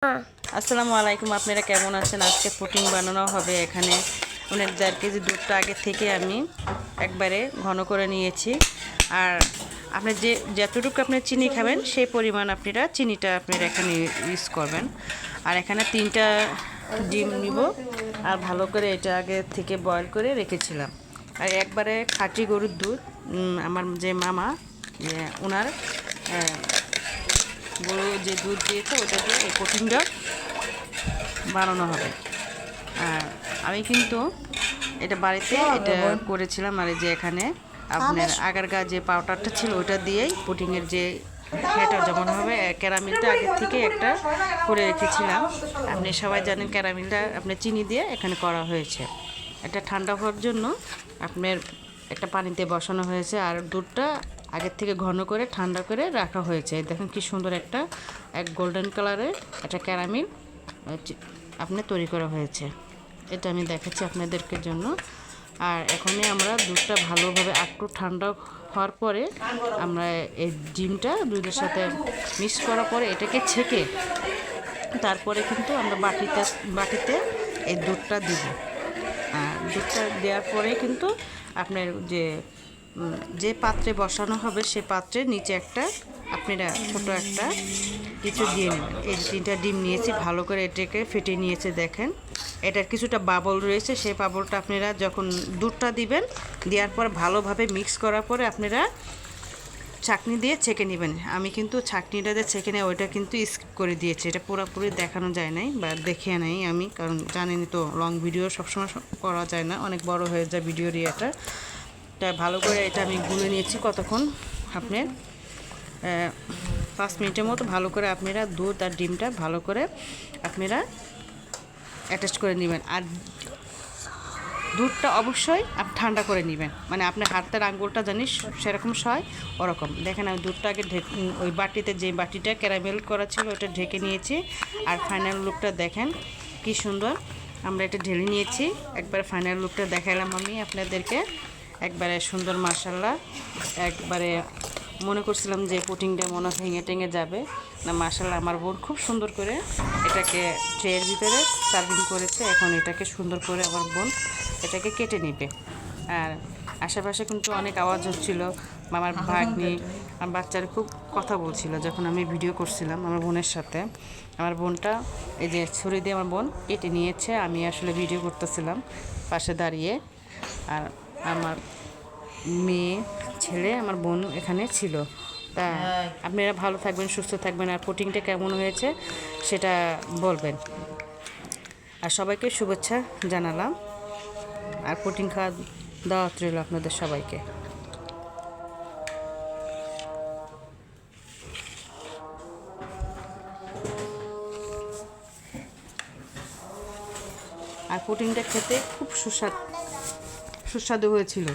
আসসালামু আলাইকুম, আপনারা কেমন আছেন? আজকে পুডিং বানানো হবে। এখানে 1.5 কেজি দুধটা আগে থেকে আমি একবারে ঘন করে নিয়েছি। আর আপনি যতটুকু আপনি চিনি খাবেন সেই পরিমাণ আপনারা চিনিটা আপনারা এখানে ইউজ করবেন। আর এখানে 3টা ডিম নিব। আর ভালো করে এটা আগে থেকে বয়েল করে রেখেছিলাম। আর একবারে খাঁটি গরুর দুধ, আমার যে মামা ওনার গরু যে দুধ দিয়েছে ওটা দিয়ে এই পুডিংটা বানানো হবে। আর আমি কিন্তু এটা বাড়িতে এটা করেছিলাম। আর যে এখানে আপনার আগারগা যে পাউডারটা ছিল ওটা দিয়েই পুডিংয়ের যে এটা যেমন হবে, ক্যারামেলটা আগের থেকে একটা করে রেখেছিলাম। আপনি সবাই জানেন ক্যারামেলটা আপনি চিনি দিয়ে এখানে করা হয়েছে। এটা ঠান্ডা হওয়ার জন্য আপনার একটা পানিতে বসানো হয়েছে। আর দুধটা আগের থেকে ঘন করে ঠান্ডা করে রাখা হয়েছে। দেখেন কি সুন্দর একটা গোল্ডেন কালারের একটা ক্যারামেল আপনার তৈরি করা হয়েছে। এটা আমি দেখাচ্ছি আপনাদেরকে জন্য। আর এখনই আমরা দুধটা ভালোভাবে একটু ঠান্ডা হওয়ার পরে আমরা এই ডিমটা দুধের সাথে মিক্স করার পরে এটাকে ছেঁকে তারপরে কিন্তু আমরা বাটিতে এই দুধটা দিব। আর দুধটা দেওয়ার পরে কিন্তু আপনার যে পাত্রে বসানো হবে সে পাত্রের নিচে একটা আপনারা ছোট একটা কিছু দিয়ে নেবেন। এই 3টা ডিম নিয়েছি, ভালো করে এটাকে ফেটে নিয়েছে। দেখেন এটার কিছুটা বাবল রয়েছে, সেই বাবলটা আপনারা যখন দুধটা দিবেন দেওয়ার পর ভালোভাবে মিক্স করার পরে আপনারা ছাঁকনি দিয়ে ছেঁকে নেবেন। আমি কিন্তু ছাঁকনিটা দিয়ে ছেঁকে নেই, ওইটা কিন্তু স্কিপ করে দিয়েছি। এটা পুরোপুরি দেখানো যায় নাই বা দেখিয়ে নাই আমি, কারণ জানেনই তো লং ভিডিও সবসময় করা যায় না, অনেক বড় হয়ে যায় ভিডিওর ইয়েটা। তাই ভালো করে এটা আমি গুলে নিয়েছি। কতক্ষণ আপনার 5 মিনিটের মতো ভালো করে আপনারা দুধ আর ডিমটা ভালো করে আপনারা অ্যাটাচ করে নেবেন। আর দুধটা অবশ্যই ঠান্ডা করে নেবেন, মানে আপনার হাতের আঙ্গুলটা জানি সেরকম সয় ওরকম। দেখেন আমি দুধটা আগে ওই বাটিতে, যে বাটিটা ক্যারামেল করা ছিল ওটা ঢেকে নিয়েছি। আর ফাইনাল লুকটা দেখেন কি সুন্দর আমরা এটা ঢেলে নিয়েছি। একবার ফাইনাল লুকটা দেখালাম আমি আপনাদেরকে, একবারে সুন্দর মাশাআল্লাহ। একবারে মনে করছিলাম যে পুডিংটা মনে ভেঙে টেঙে যাবে না, মাশাআল্লাহ আমার বোন খুব সুন্দর করে এটাকে ট্রের ভিতরে সার্ভিং করেছে। এখন এটাকে সুন্দর করে আমার বোন এটাকে কেটে নেবে। আর আশেপাশে কিন্তু অনেক আওয়াজ হচ্ছিল, আমার ভাগ্নি আমার বাচ্চারা খুব কথা বলছিল যখন আমি ভিডিও করছিলাম আমার বোনের সাথে। আমার বোনটা এই যে ছুরি দিয়ে আমার বোন কেটে নিয়েছে, আমি আসলে ভিডিও করতেছিলাম পাশে দাঁড়িয়ে। আর আমার মেয়ে ছেলে আমার বোন এখানে ছিল। তা আপনারা ভালো থাকবেন, সুস্থ থাকবেন। আর পুডিংটা কেমন হয়েছে সেটা বলবেন। আর সবাইকে শুভেচ্ছা জানালাম। আর পুডিং খাওয়া দাওয়াত রইল আপনাদের সবাইকে। আর পুডিংটা খেতে খুব সুস্বাদু হয়েছিল।